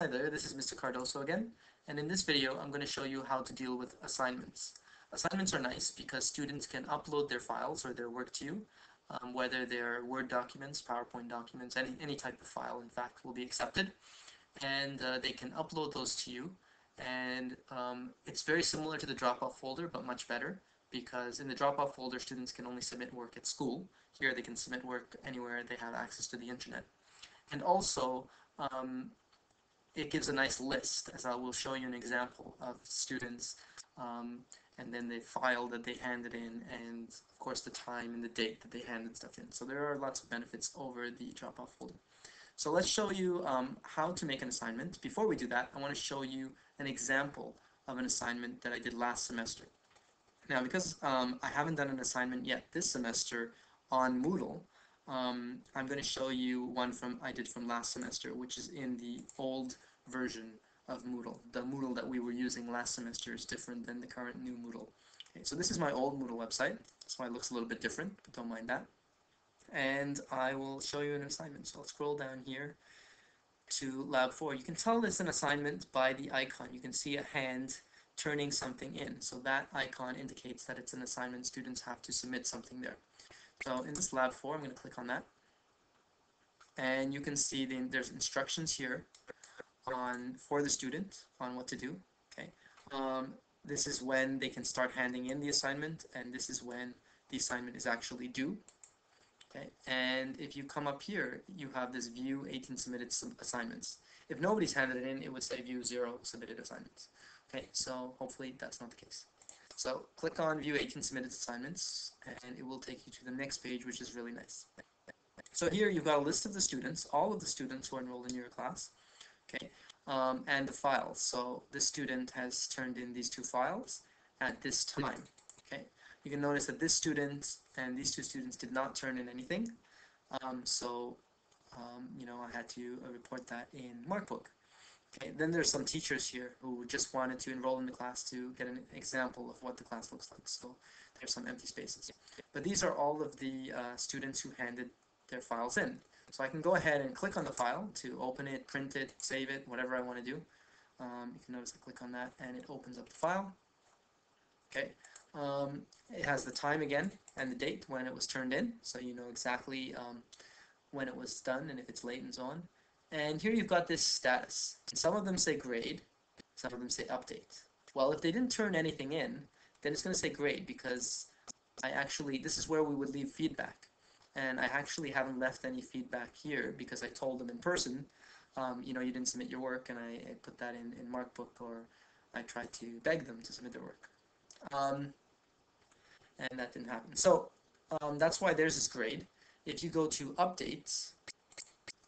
Hi there, this is Mr. Cardoso again, and in this video I'm going to show you how to deal with assignments. Assignments are nice because students can upload their files or their work to you, whether they're Word documents, PowerPoint documents, any type of file in fact will be accepted, and they can upload those to you, and it's very similar to the drop-off folder but much better because in the drop-off folder students can only submit work at school. Here they can submit work anywhere they have access to the internet. And also, it gives a nice list, as I will show you an example of students, um, and then the file that they handed in, and of course the time and the date that they handed stuff in. So there are lots of benefits over the drop-off folder. So let's show you how to make an assignment. Before we do that, I want to show you an example of an assignment that I did last semester. Now, because I haven't done an assignment yet this semester on Moodle, I'm going to show you one I did from last semester, which is in the old version of Moodle. The Moodle that we were using last semester is different than the current new Moodle. Okay, so this is my old Moodle website. That's why it looks a little bit different, but don't mind that. And I will show you an assignment. So I'll scroll down here to Lab 4. You can tell it's an assignment by the icon. You can see a hand turning something in. So that icon indicates that it's an assignment. Students have to submit something there. So in this Lab 4, I'm going to click on that. And you can see there's instructions here for the student on what to do. Okay, this is when they can start handing in the assignment, and this is when the assignment is actually due. Okay, and if you come up here, you have this view 18 submitted assignments. If nobody's handed it in, it would say view 0 submitted assignments. Okay, so hopefully that's not the case. So click on view 18 submitted assignments, and it will take you to the next page, which is really nice. So here you've got a list of the students, all of the students who are enrolled in your class, okay, and the files. So this student has turned in these 2 files at this time. Okay, you can notice that this student and these 2 students did not turn in anything. You know, I had to report that in Markbook. Okay, then there's some teachers here who just wanted to enroll in the class to get an example of what the class looks like. So there's some empty spaces. But these are all of the students who handed their files in. So I can go ahead and click on the file to open it, print it, save it, whatever I want to do. You can notice I click on that and it opens up the file. Okay, it has the time again and the date when it was turned in, so you know exactly when it was done and if it's late and so on. And here you've got this status. Some of them say grade, some of them say update. Well, if they didn't turn anything in, then it's going to say grade because this is where we would leave feedback. And I actually haven't left any feedback here because I told them in person, you know, you didn't submit your work, and I put that in Markbook, or I tried to beg them to submit their work. And that didn't happen. So that's why there's this grade. If you go to updates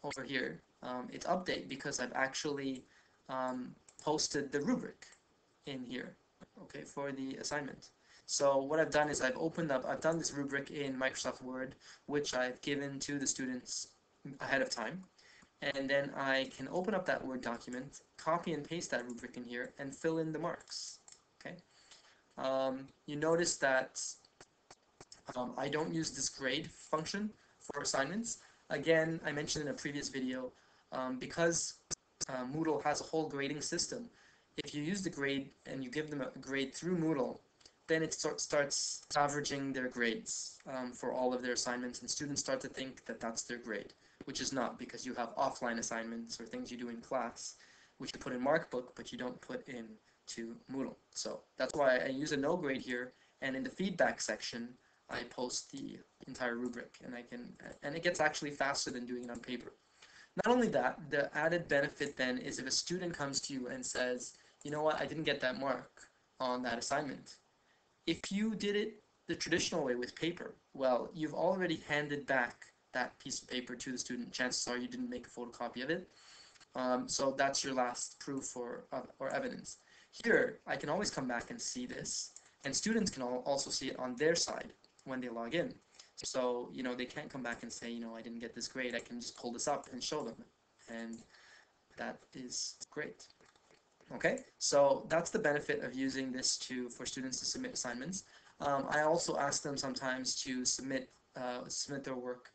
over here, it's update because I've actually posted the rubric in here, okay, for the assignment. So what I've done is I've done this rubric in Microsoft Word, which I've given to the students ahead of time. And then I can open up that Word document, copy and paste that rubric in here, and fill in the marks, okay? You notice that I don't use this grade function for assignments. Again, I mentioned in a previous video, because Moodle has a whole grading system, if you use the grade and you give them a grade through Moodle, then it starts averaging their grades for all of their assignments, and students start to think that that's their grade, which is not, because you have offline assignments or things you do in class, which you put in Markbook, but you don't put into Moodle. So that's why I use a no grade here, and in the feedback section, I post the entire rubric, and it gets actually faster than doing it on paper. Not only that, the added benefit then is if a student comes to you and says, you know what, I didn't get that mark on that assignment. If you did it the traditional way with paper, well, you've already handed back that piece of paper to the student. Chances are you didn't make a photocopy of it. So that's your last proof or evidence. Here, I can always come back and see this, and students can also see it on their side when they log in. So, you know, they can't come back and say, you know, I didn't get this grade. I can just pull this up and show them, and that is great. Okay, so that's the benefit of using this for students to submit assignments. I also ask them sometimes to submit their work,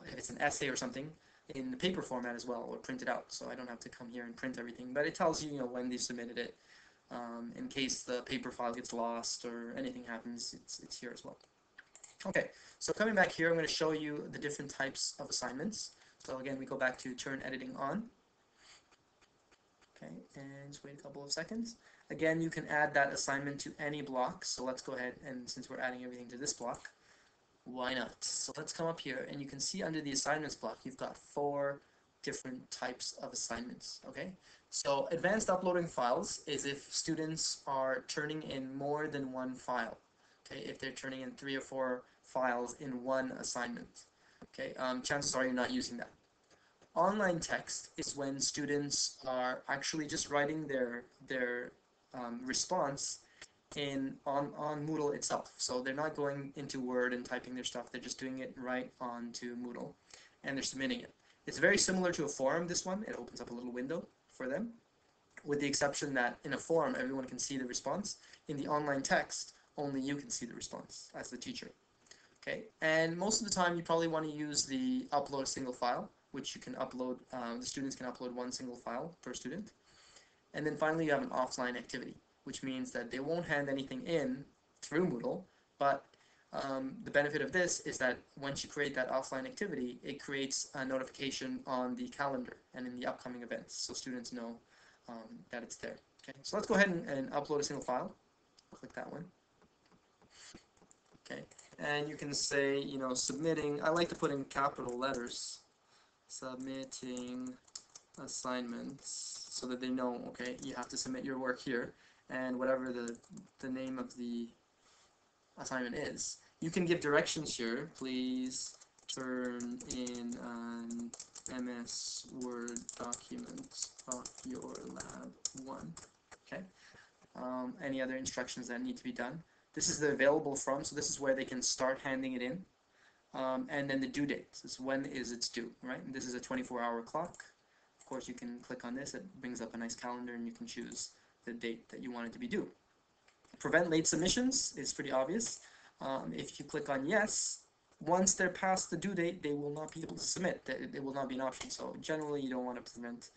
if it's an essay or something, in the paper format as well, or print it out, so I don't have to come here and print everything, but it tells you, when they submitted it. In case the paper file gets lost or anything happens, it's here as well. Okay, so coming back here, I'm going to show you the different types of assignments. So again, we go back to turn editing on. Okay, and just wait a couple of seconds. Again, you can add that assignment to any block. So let's go ahead, and since we're adding everything to this block, why not? So let's come up here, and you can see under the assignments block, you've got 4 different types of assignments. Okay, so advanced uploading files is if students are turning in more than one file. Okay, if they're turning in 3 or 4 files in one assignment. Okay, chances are you're not using that. Online text is when students are actually just writing their response on Moodle itself. So they're not going into Word and typing their stuff. They're just doing it right onto Moodle, and they're submitting it. It's very similar to a forum, this one. It opens up a little window for them, with the exception that in a forum, everyone can see the response. In the online text, only you can see the response as the teacher. Okay, and most of the time you probably want to use the upload a single file, which you can upload, the students can upload 1 single file per student. And then finally you have an offline activity, which means that they won't hand anything in through Moodle, but the benefit of this is that once you create that offline activity, it creates a notification on the calendar and in the upcoming events, so students know that it's there. Okay, so let's go ahead and upload a single file. Click that one. Okay, and you can say, submitting, I like to put in capital letters, submitting assignments, so that they know, okay, you have to submit your work here, and whatever the name of the assignment is. You can give directions here. Please turn in an MS Word document of your lab 1. Okay. Any other instructions that need to be done. This is the available from, so this is where they can start handing it in. And then the due date. This is when is it's due, right? And this is a 24-hour clock. Of course, you can click on this. It brings up a nice calendar, and you can choose the date that you want it to be due. Prevent late submissions is pretty obvious. If you click on yes, once they're past the due date, they will not be able to submit. It will not be an option. So generally, you don't want to prevent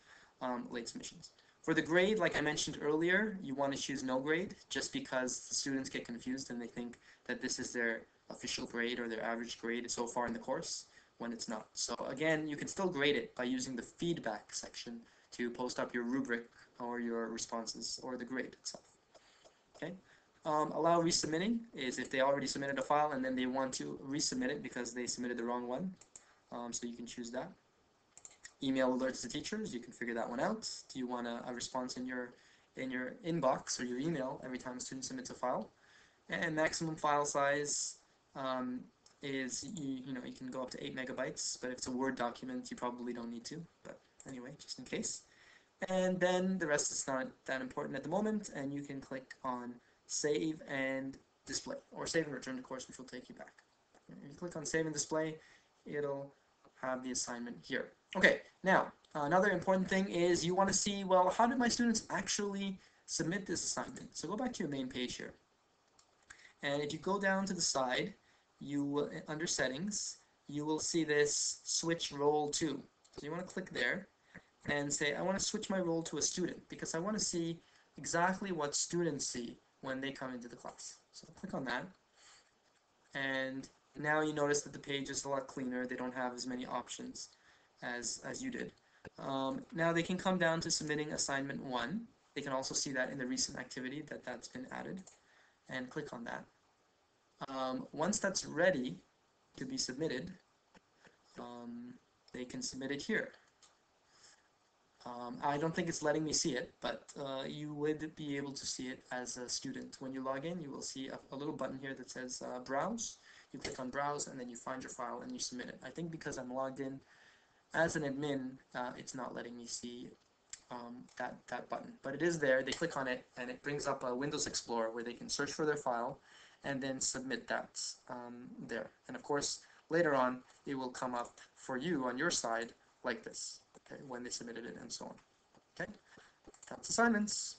late submissions. For the grade, like I mentioned earlier, you want to choose no grade, just because the students get confused and they think that this is their official grade or their average grade so far in the course, when it's not. So again, you can still grade it by using the feedback section to post up your rubric or your responses or the grade itself. Okay. Allow resubmitting is if they already submitted a file and then they want to resubmit it because they submitted the wrong one. So you can choose that. Email alerts to teachers, you can figure that one out. Do you want a response in your inbox or your email every time a student submits a file? And maximum file size is you can go up to 8 megabytes, but if it's a Word document, you probably don't need to. But anyway, just in case. And then the rest is not that important at the moment, and you can click on Save and Display, or Save and Return to course, which will take you back. If you click on Save and Display, it'll have the assignment here. Okay, now another important thing is you want to see, well, how did my students actually submit this assignment? So go back to your main page here, and if you go down to the side, you will, under Settings, you will see this Switch Role To. So you want to click there and say, I want to switch my role to a student because I want to see exactly what students see when they come into the class. So click on that, and now you notice that the page is a lot cleaner. They don't have as many options as you did. Now they can come down to submitting assignment 1. They can also see that in the recent activity that's been added, and click on that. Once that's ready to be submitted, they can submit it here. I don't think it's letting me see it, but you would be able to see it as a student. When you log in, you will see a little button here that says Browse. You click on Browse, and then you find your file and you submit it. I think because I'm logged in as an admin, it's not letting me see that button. But it is there. They click on it, and it brings up a Windows Explorer where they can search for their file and then submit that there. And of course, later on, it will come up for you on your side like this. Okay, when they submitted it and so on. Okay, that's assignments.